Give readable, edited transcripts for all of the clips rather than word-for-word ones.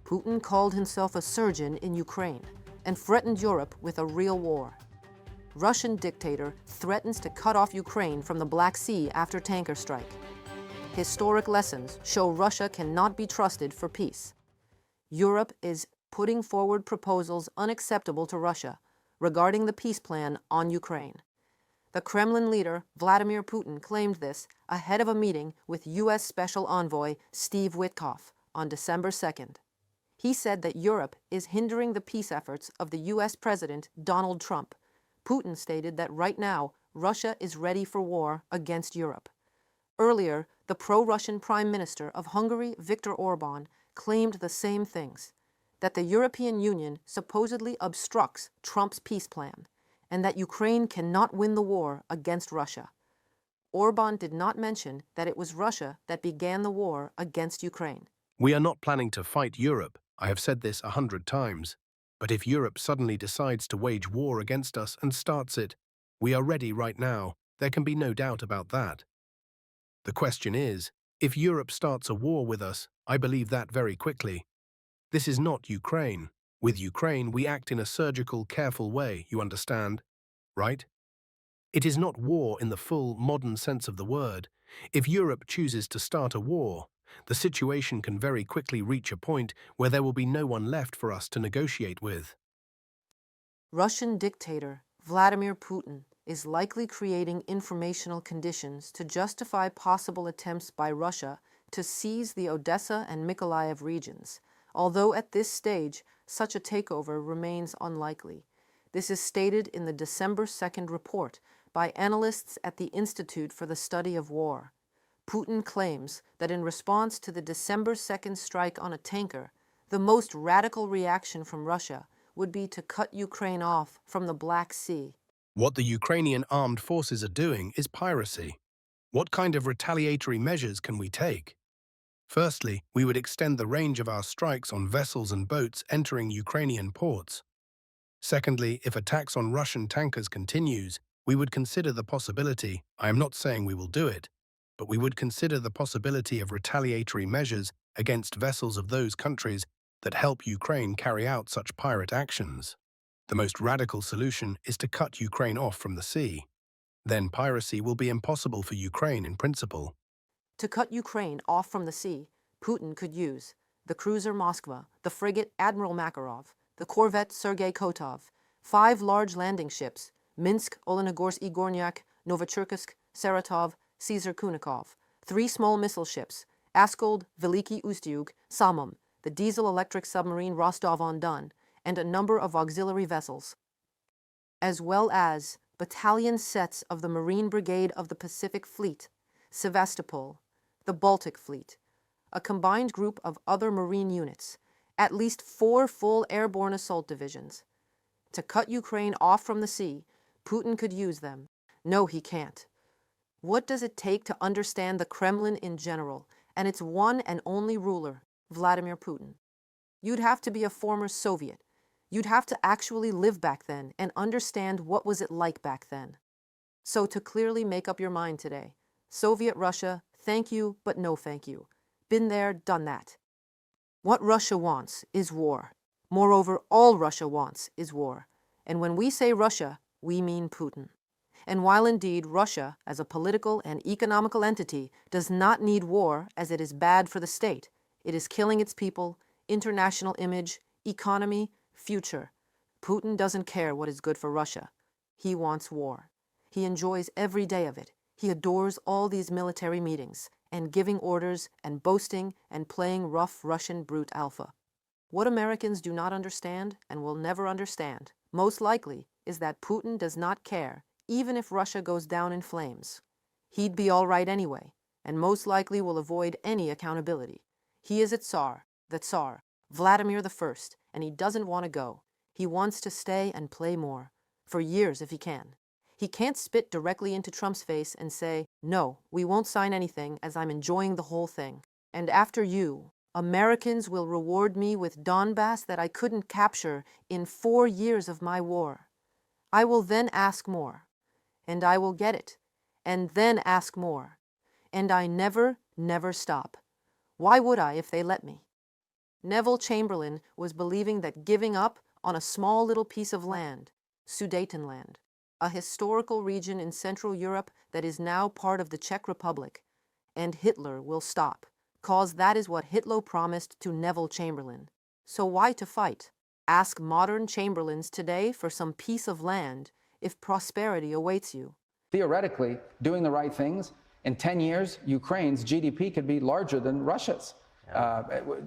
Putin called himself a surgeon in Ukraine and threatened Europe with a real war. Russian dictator threatens to cut off Ukraine from the Black Sea after tanker strike. Historic lessons show Russia cannot be trusted for peace. Europe is putting forward proposals unacceptable to Russia regarding the peace plan on Ukraine. The Kremlin leader, Vladimir Putin, claimed this ahead of a meeting with U.S. Special Envoy Steve Witkoff on December 2nd. He said that Europe is hindering the peace efforts of the U.S. President Donald Trump. Putin stated that right now, Russia is ready for war against Europe. Earlier, the pro-Russian Prime Minister of Hungary, Viktor Orbán, claimed the same things, that the European Union supposedly obstructs Trump's peace plan, and that Ukraine cannot win the war against Russia. Orbán did not mention that it was Russia that began the war against Ukraine. We are not planning to fight Europe. I have said this 100 times. But if Europe suddenly decides to wage war against us and starts it, we are ready right now. There can be no doubt about that. The question is, if Europe starts a war with us, I believe that very quickly. This is not Ukraine. With Ukraine, we act in a surgical, careful way, you understand, right? It is not war in the full, modern sense of the word. If Europe chooses to start a war, the situation can very quickly reach a point where there will be no one left for us to negotiate with. Russian dictator Vladimir Putin is likely creating informational conditions to justify possible attempts by Russia to seize the Odesa and Mykolaiv regions, although at this stage such a takeover remains unlikely. This is stated in the December 2nd report by analysts at the Institute for the Study of War. Putin claims that in response to the December 2nd strike on a tanker, the most radical reaction from Russia would be to cut Ukraine off from the Black Sea. What the Ukrainian armed forces are doing is piracy. What kind of retaliatory measures can we take? Firstly, we would extend the range of our strikes on vessels and boats entering Ukrainian ports. Secondly, if attacks on Russian tankers continues, we would consider the possibility, I am not saying we will do it, but we would consider the possibility of retaliatory measures against vessels of those countries that help Ukraine carry out such pirate actions. The most radical solution is to cut Ukraine off from the sea. Then piracy will be impossible for Ukraine in principle. To cut Ukraine off from the sea, Putin could use the cruiser Moskva, the frigate Admiral Makarov, the corvette Sergei Kotov, 5 large landing ships, Minsk, Olenogorsk Igornyak, Novocherkassk, Saratov, Caesar Kunikov, 3 small missile ships, Askold, Veliki Ustyug, Samum, the diesel-electric submarine Rostov-on-Don, and a number of auxiliary vessels, as well as battalion sets of the Marine Brigade of the Pacific Fleet, Sevastopol, the Baltic Fleet, a combined group of other marine units, at least 4 full airborne assault divisions. To cut Ukraine off from the sea, Putin could use them. No, he can't. What does it take to understand the Kremlin in general and its one and only ruler, Vladimir Putin? You'd have to be a former Soviet. You'd have to actually live back then and understand what was it like back then. So to clearly make up your mind today, Soviet Russia, thank you, but no thank you. Been there, done that. What Russia wants is war. Moreover, all Russia wants is war. And when we say Russia, we mean Putin. And while indeed Russia, as a political and economical entity, does not need war as it is bad for the state, it is killing its people, international image, economy, future. Putin doesn't care what is good for Russia. He wants war. He enjoys every day of it. He adores all these military meetings, and giving orders, and boasting, and playing rough Russian brute alpha. What Americans do not understand, and will never understand, most likely, is that Putin does not care, even if Russia goes down in flames. He'd be all right anyway, and most likely will avoid any accountability. He is a Tsar, the Tsar, Vladimir I, and he doesn't want to go. He wants to stay and play more, for years if he can. He can't spit directly into Trump's face and say, no, we won't sign anything as I'm enjoying the whole thing. And after you, Americans will reward me with Donbass that I couldn't capture in 4 years of my war. I will then ask more, and I will get it, and then ask more. And I never, never stop. Why would I if they let me? Neville Chamberlain was believing that giving up on a small little piece of land, Sudetenland, a historical region in Central Europe that is now part of the Czech Republic, and Hitler will stop, cause that is what Hitler promised to Neville Chamberlain. So why to fight? Ask modern Chamberlains today for some piece of land if prosperity awaits you. Theoretically, doing the right things, in 10 years, Ukraine's GDP could be larger than Russia's.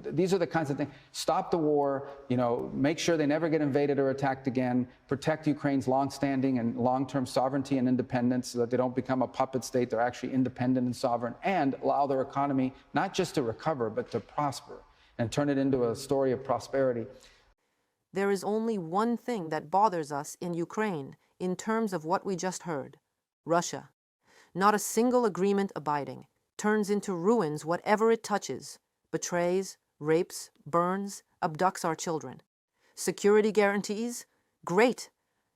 These are the kinds of things. Stop the war, make sure they never get invaded or attacked again, protect Ukraine's longstanding and long-term sovereignty and independence so that they don't become a puppet state, they're actually independent and sovereign, and allow their economy not just to recover, but to prosper and turn it into a story of prosperity. There is only one thing that bothers us in Ukraine in terms of what we just heard: Russia. Not a single agreement abiding, turns into ruins whatever it touches, betrays, rapes, burns, abducts our children. Security guarantees? Great.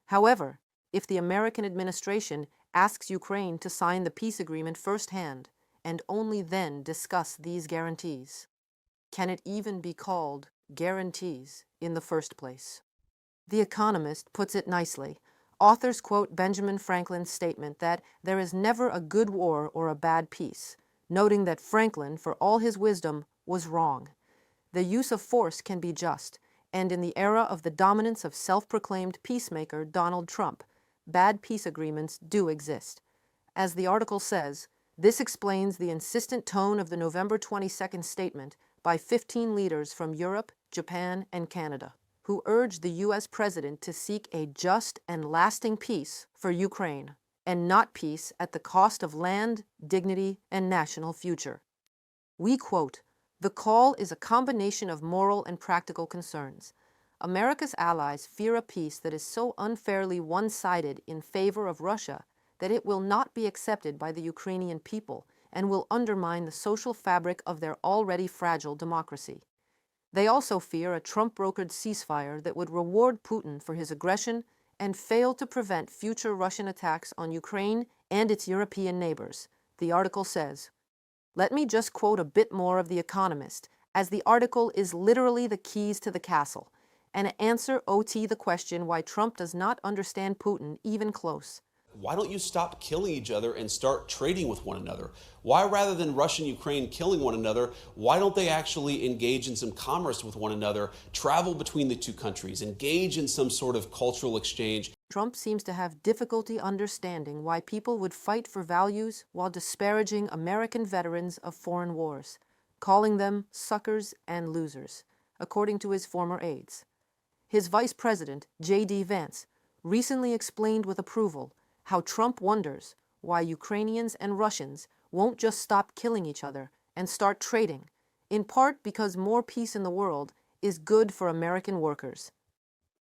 However, if the American administration asks Ukraine to sign the peace agreement firsthand, and only then discuss these guarantees, can it even be called guarantees in the first place? The Economist puts it nicely. Authors quote Benjamin Franklin's statement that there is never a good war or a bad peace, noting that Franklin, for all his wisdom, was wrong. The use of force can be just, and in the era of the dominance of self-proclaimed peacemaker Donald Trump, bad peace agreements do exist. As the article says, this explains the insistent tone of the November 22nd statement by 15 leaders from Europe, Japan, and Canada, who urged the U.S. president to seek a just and lasting peace for Ukraine, and not peace at the cost of land, dignity, and national future. We quote, "The call is a combination of moral and practical concerns. America's allies fear a peace that is so unfairly one-sided in favor of Russia that it will not be accepted by the Ukrainian people and will undermine the social fabric of their already fragile democracy. They also fear a Trump-brokered ceasefire that would reward Putin for his aggression and fail to prevent future Russian attacks on Ukraine and its European neighbors," the article says. Let me just quote a bit more of The Economist, as the article is literally the keys to the castle, and answer the question why Trump does not understand Putin even close. Why don't you stop killing each other and start trading with one another? Why, rather than Russia and Ukraine killing one another, why don't they actually engage in some commerce with one another, travel between the two countries, engage in some sort of cultural exchange? Trump seems to have difficulty understanding why people would fight for values while disparaging American veterans of foreign wars, calling them suckers and losers, according to his former aides. His vice president, J.D. Vance, recently explained with approval how Trump wonders why Ukrainians and Russians won't just stop killing each other and start trading, in part because more peace in the world is good for American workers.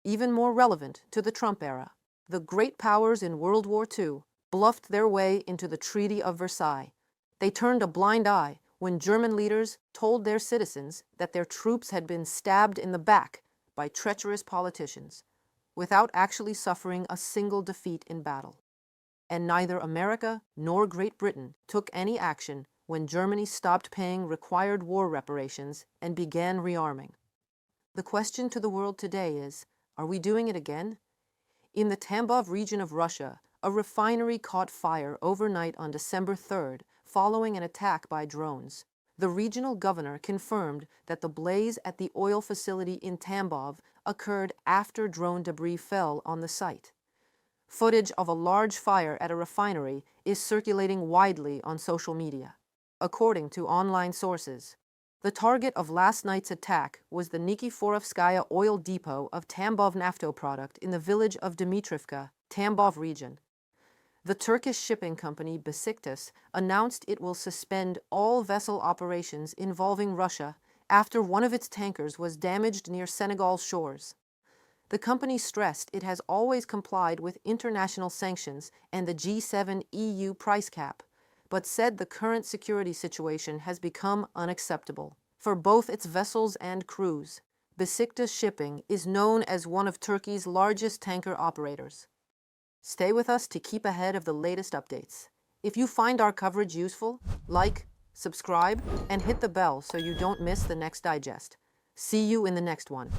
Even more relevant to the Trump era, the great powers in World War II bluffed their way into the Treaty of Versailles. They turned a blind eye when German leaders told their citizens that their troops had been stabbed in the back by treacherous politicians, without actually suffering a single defeat in battle. And neither America nor Great Britain took any action when Germany stopped paying required war reparations and began rearming. The question to the world today is, are we doing it again? In the Tambov region of Russia, a refinery caught fire overnight on December 3rd following an attack by drones. The regional governor confirmed that the blaze at the oil facility in Tambov occurred after drone debris fell on the site. Footage of a large fire at a refinery is circulating widely on social media. According to online sources, the target of last night's attack was the Nikiforovskaya oil depot of Tambov Naftoprodukt in the village of Dmitrivka, Tambov region. The Turkish shipping company Besiktas announced it will suspend all vessel operations involving Russia after one of its tankers was damaged near Senegal's shores. The company stressed it has always complied with international sanctions and the G7 EU price cap, but said the current security situation has become unacceptable. For both its vessels and crews, Besiktas Shipping is known as one of Turkey's largest tanker operators. Stay with us to keep ahead of the latest updates. If you find our coverage useful, like, subscribe, and hit the bell so you don't miss the next digest. See you in the next one.